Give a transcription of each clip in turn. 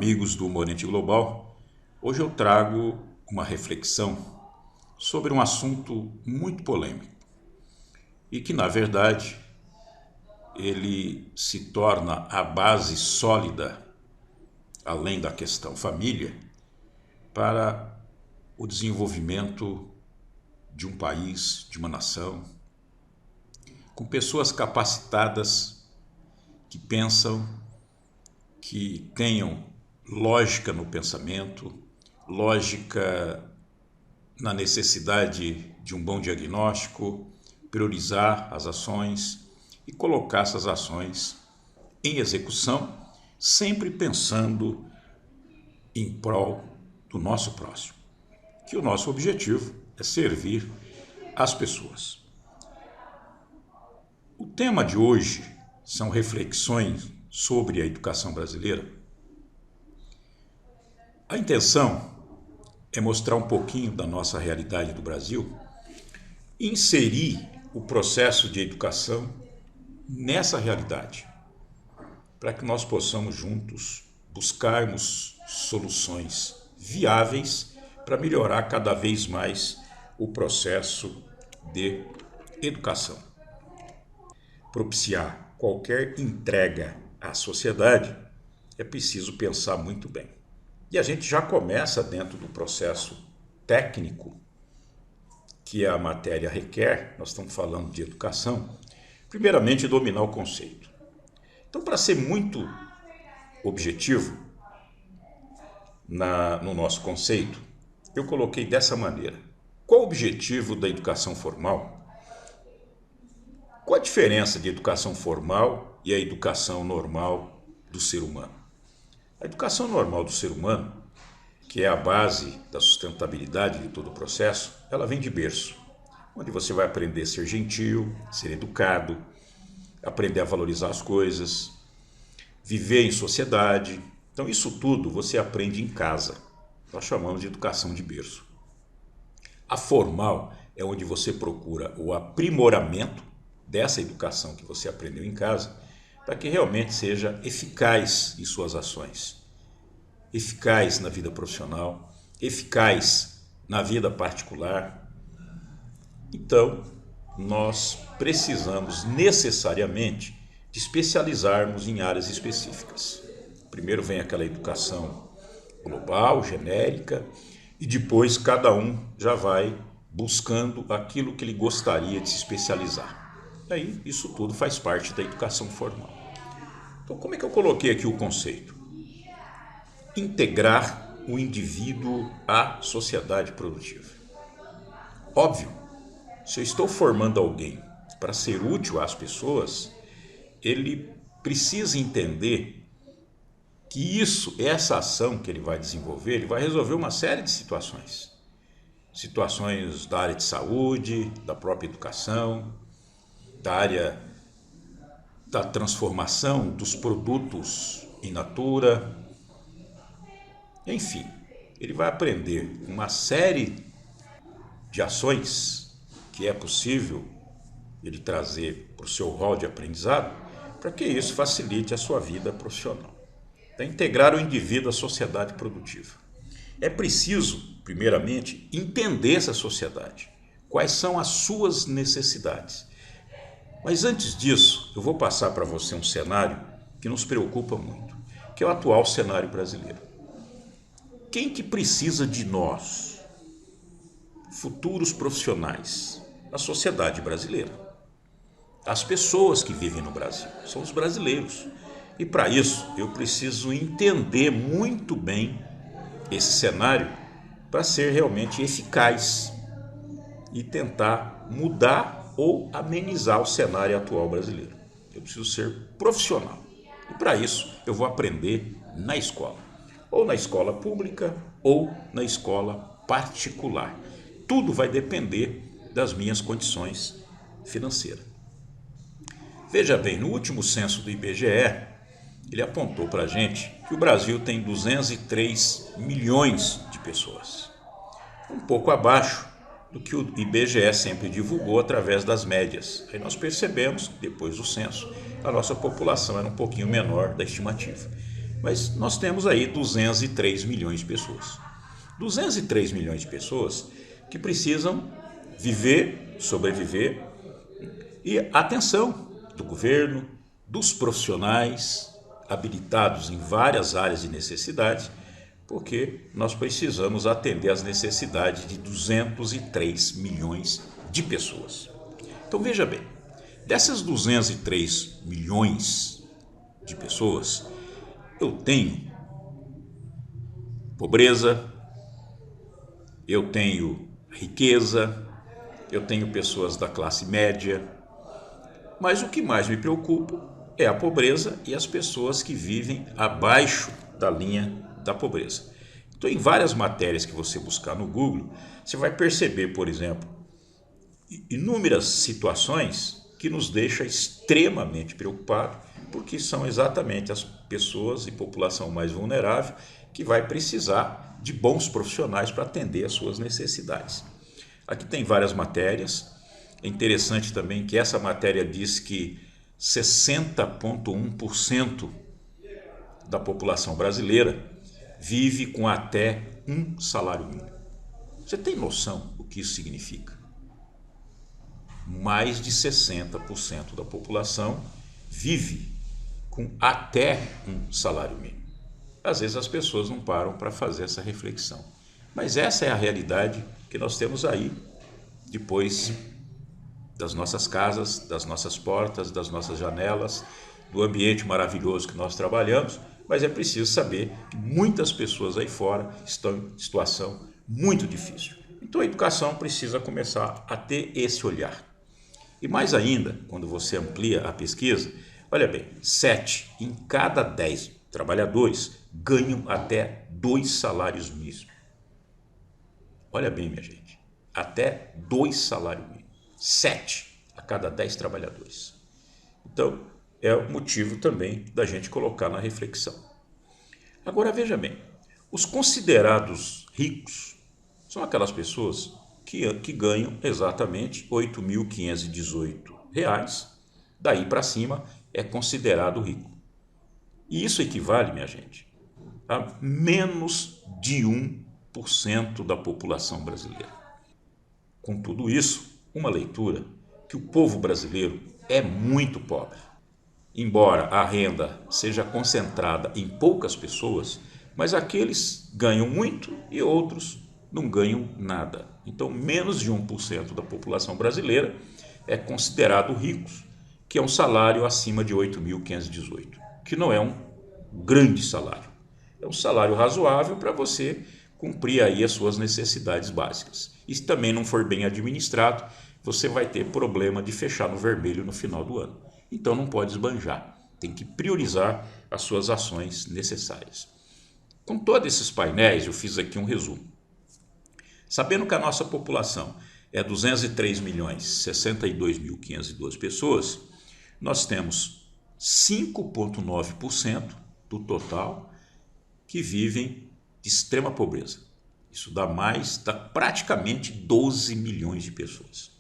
amigos do Morente Global. Hoje eu trago uma reflexão sobre um assunto muito polêmico e que, na verdade, ele se torna a base sólida, além da questão família, para o desenvolvimento de um país, de uma nação, com pessoas capacitadas que pensam, que tenham lógica no pensamento, lógica na necessidade de um bom diagnóstico, priorizar as ações e colocar essas ações em execução, sempre pensando em prol do nosso próximo, que o nosso objetivo é servir as pessoas. O tema de hoje são reflexões sobre a educação brasileira. A intenção é mostrar um pouquinho da nossa realidade do Brasil e inserir o processo de educação nessa realidade, para que nós possamos juntos buscarmos soluções viáveis para melhorar cada vez mais o processo de educação. Propiciar qualquer entrega à sociedade é preciso pensar muito bem. E a gente já começa dentro do processo técnico que a matéria requer. Nós estamos falando de educação, primeiramente dominar o conceito. Então, para ser muito objetivo no nosso conceito, eu coloquei dessa maneira: qual o objetivo da educação formal? Qual a diferença de educação formal e a educação normal do ser humano? A educação normal do ser humano, que é a base da sustentabilidade de todo o processo, ela vem de berço, onde você vai aprender a ser gentil, ser educado, aprender a valorizar as coisas, viver em sociedade. Então isso tudo você aprende em casa. Nós chamamos de educação de berço. A formal é onde você procura o aprimoramento dessa educação que você aprendeu em casa, para que realmente seja eficaz em suas ações, eficaz na vida profissional, eficaz na vida particular. Então, nós precisamos necessariamente de especializarmos em áreas específicas. Primeiro vem aquela educação global, genérica, e depois cada um já vai buscando aquilo que ele gostaria de se especializar. Aí, isso tudo faz parte da educação formal. Então, como é que eu coloquei aqui o conceito? Integrar o indivíduo à sociedade produtiva. Óbvio, se eu estou formando alguém para ser útil às pessoas, ele precisa entender que essa ação que ele vai desenvolver, ele vai resolver uma série de situações. Situações da área de saúde, da própria educação, da área da transformação dos produtos in natura. Enfim, ele vai aprender uma série de ações que é possível ele trazer para o seu rol de aprendizado, para que isso facilite a sua vida profissional. Então, integrar o indivíduo à sociedade produtiva. É preciso, primeiramente, entender essa sociedade, quais são as suas necessidades. Mas antes disso, eu vou passar para você um cenário que nos preocupa muito, que é o atual cenário brasileiro. Quem que precisa de nós, futuros profissionais, na sociedade brasileira? As pessoas que vivem no Brasil, são os brasileiros. E para isso, eu preciso entender muito bem esse cenário para ser realmente eficaz e tentar mudar ou amenizar o cenário atual brasileiro. Eu preciso ser profissional. E para isso, eu vou aprender na escola. Ou na escola pública, ou na escola particular. Tudo vai depender das minhas condições financeiras. Veja bem, no último censo do IBGE, ele apontou para a gente que o Brasil tem 203 milhões de pessoas. Um pouco abaixo do que o IBGE sempre divulgou através das médias. Aí nós percebemos, depois do censo, a nossa população era um pouquinho menor da estimativa. Mas nós temos aí 203 milhões de pessoas. 203 milhões de pessoas que precisam viver, sobreviver, e atenção do governo, dos profissionais habilitados em várias áreas de necessidade, porque nós precisamos atender às necessidades de 203 milhões de pessoas. Então veja bem, dessas 203 milhões de pessoas, eu tenho pobreza, eu tenho riqueza, eu tenho pessoas da classe média, mas o que mais me preocupa é a pobreza e as pessoas que vivem abaixo da linha da pobreza. Então, em várias matérias que você buscar no Google, você vai perceber, por exemplo, inúmeras situações que nos deixam extremamente preocupados, porque são exatamente as pessoas e população mais vulnerável que vai precisar de bons profissionais para atender às suas necessidades. Aqui tem várias matérias. É interessante também que essa matéria diz que 60,1% da população brasileira vive com até um salário mínimo. Você tem noção do que isso significa? Mais de 60% da população vive com até um salário mínimo. Às vezes as pessoas não param para fazer essa reflexão. Mas essa é a realidade que nós temos aí, depois das nossas casas, das nossas portas, das nossas janelas, do ambiente maravilhoso que nós trabalhamos, mas é preciso saber que muitas pessoas aí fora estão em situação muito difícil. Então a educação precisa começar a ter esse olhar. E mais ainda, quando você amplia a pesquisa, olha bem, 7 em cada 10 trabalhadores ganham até 2 salários mínimos. Olha bem, minha gente, até 2 salários mínimos. 7 a cada 10 trabalhadores. Então, é o motivo também da gente colocar na reflexão. Agora, veja bem, os considerados ricos são aquelas pessoas que ganham exatamente R$ 8.518. Daí para cima é considerado rico. E isso equivale, minha gente, a menos de 1% da população brasileira. Com tudo isso, uma leitura que o povo brasileiro é muito pobre. Embora a renda seja concentrada em poucas pessoas, mas aqueles ganham muito e outros não ganham nada. Então, menos de 1% da população brasileira é considerado ricos, que é um salário acima de 8.518, que não é um grande salário. É um salário razoável para você cumprir aí as suas necessidades básicas. E se também não for bem administrado, você vai ter problema de fechar no vermelho no final do ano. Então não pode esbanjar, tem que priorizar as suas ações necessárias. Com todos esses painéis, eu fiz aqui um resumo. Sabendo que a nossa população é 203.062.512 pessoas, nós temos 5,9% do total que vivem de extrema pobreza. Isso dá praticamente 12 milhões de pessoas.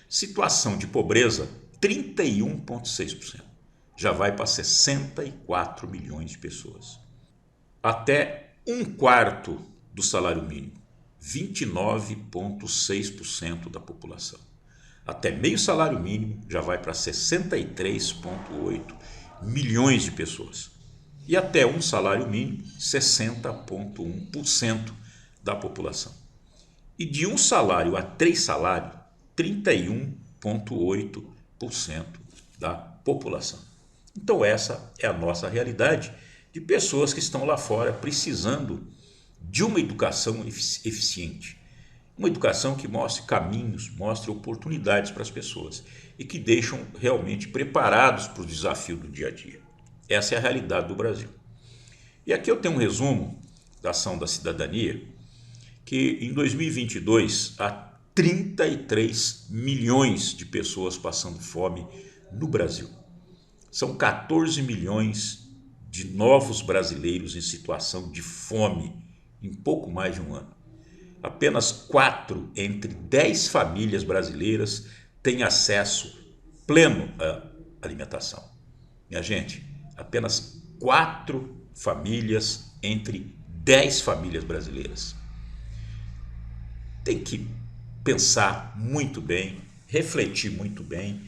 Situação de pobreza, 31,6%. Já vai para 64 milhões de pessoas. Até 1/4 do salário mínimo, 29,6% da população. Até meio salário mínimo já vai para 63,8 milhões de pessoas. E até um salário mínimo, 60,1% da população. E de um salário a 3 salários, 31,8% da população. Então essa é a nossa realidade de pessoas que estão lá fora precisando de uma educação eficiente. Uma educação que mostre caminhos, mostre oportunidades para as pessoas e que deixam realmente preparados para o desafio do dia a dia. Essa é a realidade do Brasil. E aqui eu tenho um resumo da ação da cidadania, que em 2022 há 33 milhões de pessoas passando fome no Brasil. São 14 milhões de novos brasileiros em situação de fome em pouco mais de um ano. Apenas 4 entre 10 famílias brasileiras têm acesso pleno à alimentação. Minha gente, apenas 4 famílias entre 10 famílias brasileiras. Tem que pensar muito bem, refletir muito bem,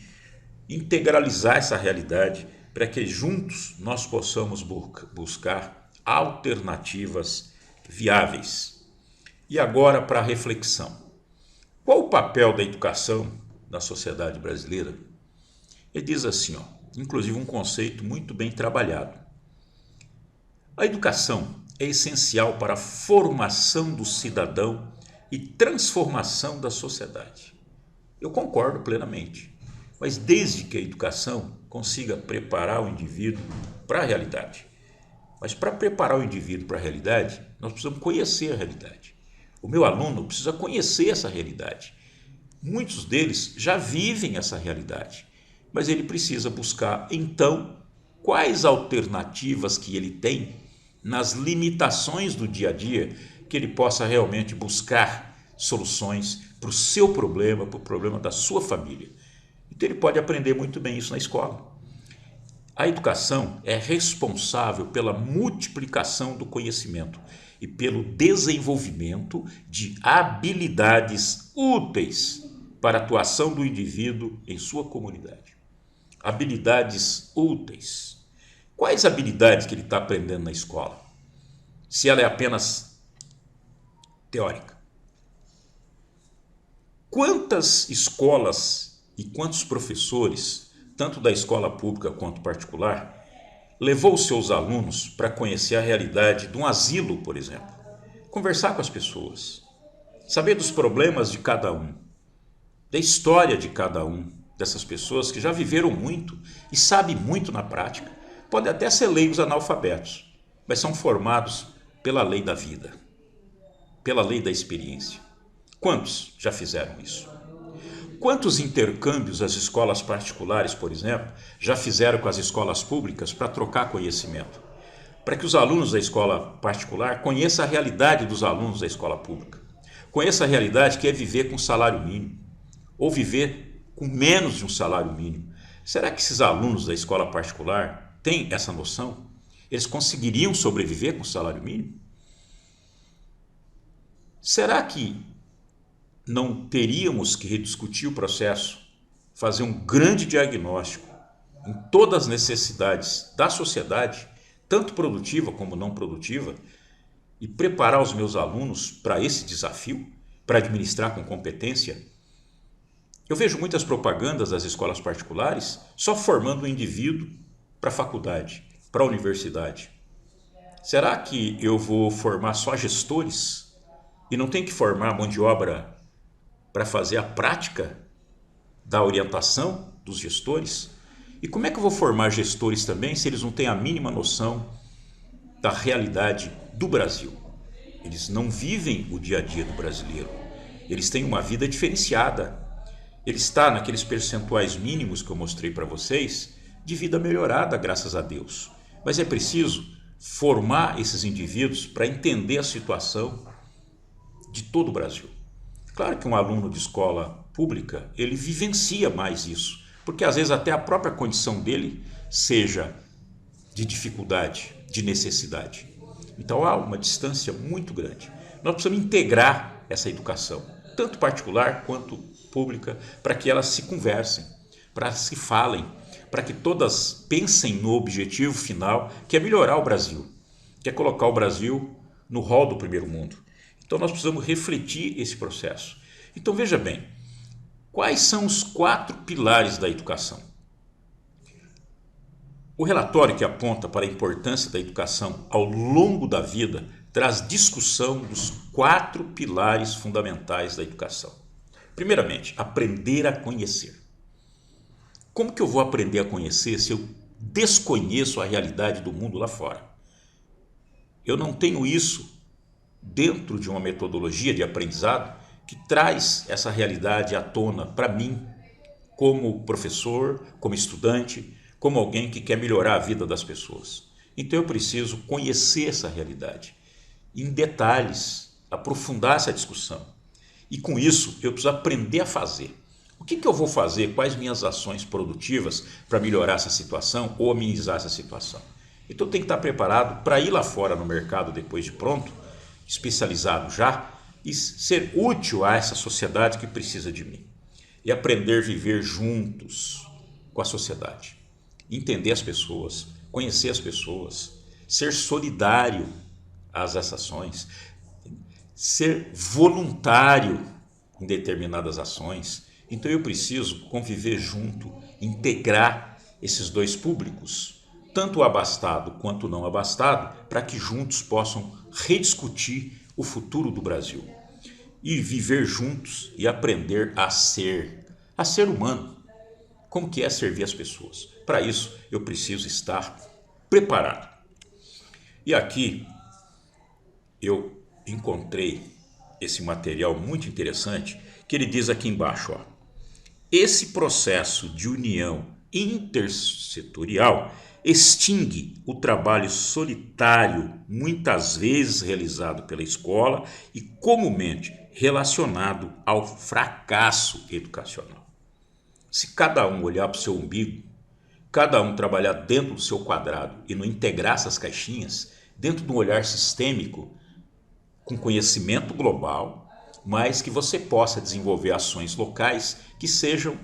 integralizar essa realidade para que juntos nós possamos buscar alternativas viáveis. E agora para a reflexão. Qual o papel da educação na sociedade brasileira? Ele diz assim, inclusive um conceito muito bem trabalhado. A educação é essencial para a formação do cidadão e transformação da sociedade. Eu concordo plenamente, mas desde que a educação consiga preparar o indivíduo para a realidade. Mas para preparar o indivíduo para a realidade, nós precisamos conhecer a realidade. O meu aluno precisa conhecer essa realidade. Muitos deles já vivem essa realidade, mas ele precisa buscar, então, quais alternativas que ele tem nas limitações do dia a dia, que ele possa realmente buscar soluções para o seu problema, para o problema da sua família. Então ele pode aprender muito bem isso na escola. A educação é responsável pela multiplicação do conhecimento e pelo desenvolvimento de habilidades úteis para a atuação do indivíduo em sua comunidade. Habilidades úteis. Quais habilidades que ele está aprendendo na escola? Se ela é apenas teórica. Quantas escolas e quantos professores, tanto da escola pública quanto particular, levou seus alunos para conhecer a realidade de um asilo, por exemplo? Conversar com as pessoas, saber dos problemas de cada um, da história de cada um dessas pessoas que já viveram muito e sabem muito na prática. Podem até ser leigos analfabetos, mas são formados pela lei da vida, pela lei da experiência. Quantos já fizeram isso? Quantos intercâmbios as escolas particulares, por exemplo, já fizeram com as escolas públicas para trocar conhecimento? Para que os alunos da escola particular conheçam a realidade dos alunos da escola pública. Conheçam a realidade que é viver com salário mínimo, ou viver com menos de um salário mínimo. Será que esses alunos da escola particular têm essa noção? Eles conseguiriam sobreviver com salário mínimo? Será que não teríamos que rediscutir o processo, fazer um grande diagnóstico em todas as necessidades da sociedade, tanto produtiva como não produtiva, e preparar os meus alunos para esse desafio, para administrar com competência? Eu vejo muitas propagandas das escolas particulares só formando o indivíduo para a faculdade, para a universidade. Será que eu vou formar só gestores e não tenho que formar mão de obra para fazer a prática da orientação dos gestores? E como é que eu vou formar gestores também se eles não têm a mínima noção da realidade do Brasil? Eles não vivem o dia a dia do brasileiro. Eles têm uma vida diferenciada. Ele está naqueles percentuais mínimos que eu mostrei para vocês de vida melhorada, graças a Deus. Mas é preciso formar esses indivíduos para entender a situação de todo o Brasil. Claro que um aluno de escola pública, ele vivencia mais isso, porque às vezes até a própria condição dele seja de dificuldade, de necessidade. Então há uma distância muito grande. Nós precisamos integrar essa educação, tanto particular quanto pública, para que elas se conversem, para que se falem, para que todas pensem no objetivo final, que é melhorar o Brasil, que é colocar o Brasil no rol do primeiro mundo. Então nós precisamos refletir esse processo. Então veja bem, quais são os 4 pilares da educação? O relatório que aponta para a importância da educação ao longo da vida traz discussão dos 4 pilares fundamentais da educação. Primeiramente, aprender a conhecer. Como que eu vou aprender a conhecer se eu desconheço a realidade do mundo lá fora? Eu não tenho isso dentro de uma metodologia de aprendizado que traz essa realidade à tona para mim, como professor, como estudante, como alguém que quer melhorar a vida das pessoas. Então eu preciso conhecer essa realidade em detalhes, aprofundar essa discussão. E com isso eu preciso aprender a fazer. O que eu vou fazer? Quais minhas ações produtivas para melhorar essa situação ou amenizar essa situação? Então tem que estar preparado para ir lá fora no mercado depois de pronto, especializado já, e ser útil a essa sociedade que precisa de mim. E aprender a viver juntos com a sociedade. Entender as pessoas, conhecer as pessoas, ser solidário às ações, ser voluntário em determinadas ações. Então eu preciso conviver junto, integrar esses dois públicos, tanto o abastado quanto o não abastado, para que juntos possam rediscutir o futuro do Brasil. E viver juntos e aprender a ser humano. Como que é servir as pessoas? Para isso eu preciso estar preparado. E aqui eu encontrei esse material muito interessante, que ele diz aqui embaixo, ó, esse processo de união intersetorial extingue o trabalho solitário, muitas vezes realizado pela escola e comumente relacionado ao fracasso educacional. Se cada um olhar para o seu umbigo, cada um trabalhar dentro do seu quadrado e não integrar essas caixinhas, dentro de um olhar sistêmico, com conhecimento global, mas que você possa desenvolver ações locais que sejam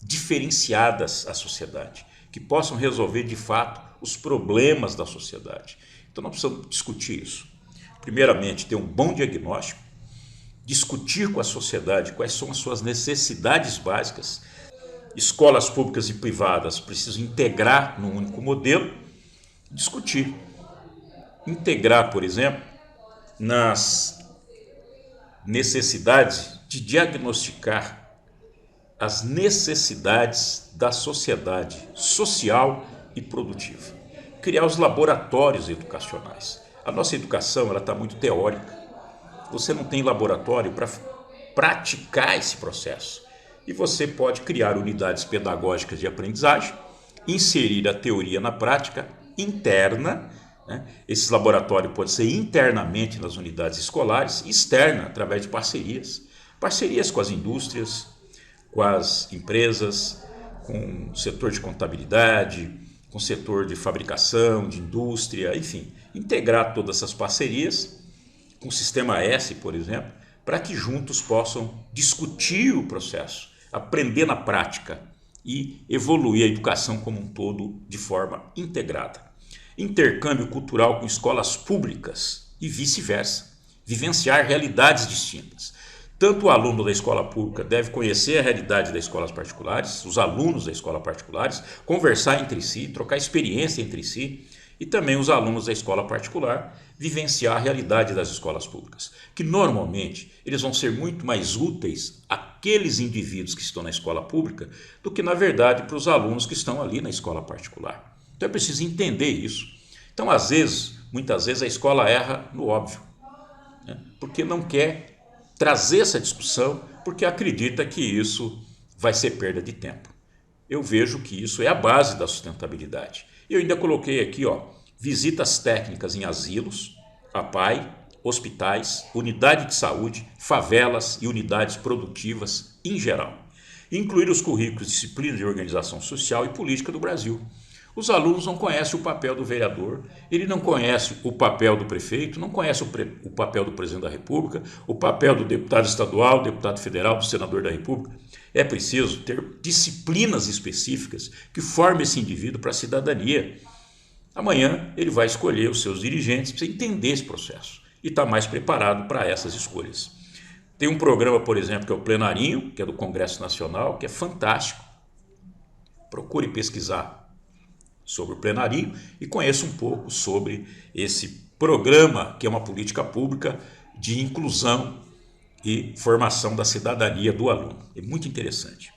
diferenciadas à sociedade, que possam resolver de fato os problemas da sociedade. Então nós precisamos discutir isso. Primeiramente, ter um bom diagnóstico, discutir com a sociedade quais são as suas necessidades básicas. Escolas públicas e privadas precisam integrar num único modelo, discutir. Integrar, por exemplo, nas necessidades de diagnosticar as necessidades da sociedade social e produtiva. Criar os laboratórios educacionais. A nossa educação está muito teórica. Você não tem laboratório para praticar esse processo. E você pode criar unidades pedagógicas de aprendizagem, inserir a teoria na prática interna. Esse laboratório pode ser internamente nas unidades escolares, externa, através de parcerias. Parcerias com as indústrias, com as empresas, com o setor de contabilidade, com o setor de fabricação, de indústria, enfim. Integrar todas essas parcerias com o Sistema S, por exemplo, para que juntos possam discutir o processo, aprender na prática e evoluir a educação como um todo de forma integrada. Intercâmbio cultural com escolas públicas e vice-versa. Vivenciar realidades distintas. Tanto o aluno da escola pública deve conhecer a realidade das escolas particulares, os alunos da escola particulares, conversar entre si, trocar experiência entre si, e também os alunos da escola particular vivenciar a realidade das escolas públicas, que normalmente eles vão ser muito mais úteis àqueles indivíduos que estão na escola pública do que, na verdade, para os alunos que estão ali na escola particular. Então é preciso entender isso. Então, às vezes, muitas vezes a escola erra no óbvio, porque não quer trazer essa discussão, porque acredita que isso vai ser perda de tempo. Eu vejo que isso é a base da sustentabilidade. Eu ainda coloquei aqui, visitas técnicas em asilos, APAE, hospitais, unidade de saúde, favelas e unidades produtivas em geral. Incluir os currículos de disciplina de organização social e política do Brasil. Os alunos não conhecem o papel do vereador, ele não conhece o papel do prefeito, não conhece o papel do presidente da República, o papel do deputado estadual, deputado federal, do senador da República. É preciso ter disciplinas específicas que formem esse indivíduo para a cidadania. Amanhã ele vai escolher os seus dirigentes, precisa entender esse processo e estar mais preparado para essas escolhas. Tem um programa, por exemplo, que é o Plenarinho, que é do Congresso Nacional, que é fantástico. Procure pesquisar sobre o Plenarinho e conheça um pouco sobre esse programa, que é uma política pública de inclusão e formação da cidadania do aluno. É muito interessante.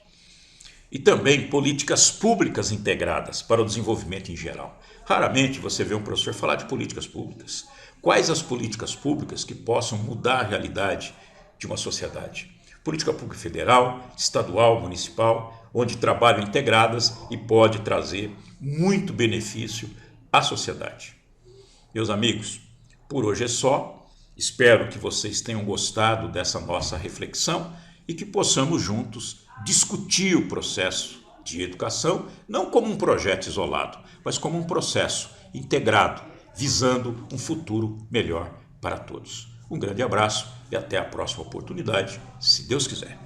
E também políticas públicas integradas para o desenvolvimento em geral. Raramente você vê um professor falar de políticas públicas. Quais as políticas públicas que possam mudar a realidade de uma sociedade? Política pública federal, estadual, municipal, onde trabalham integradas e pode trazer muito benefício à sociedade. Meus amigos, por hoje é só. Espero que vocês tenham gostado dessa nossa reflexão e que possamos juntos discutir o processo de educação, não como um projeto isolado, mas como um processo, integrado, visando um futuro melhor para todos. Um grande abraço e até a próxima oportunidade, se Deus quiser.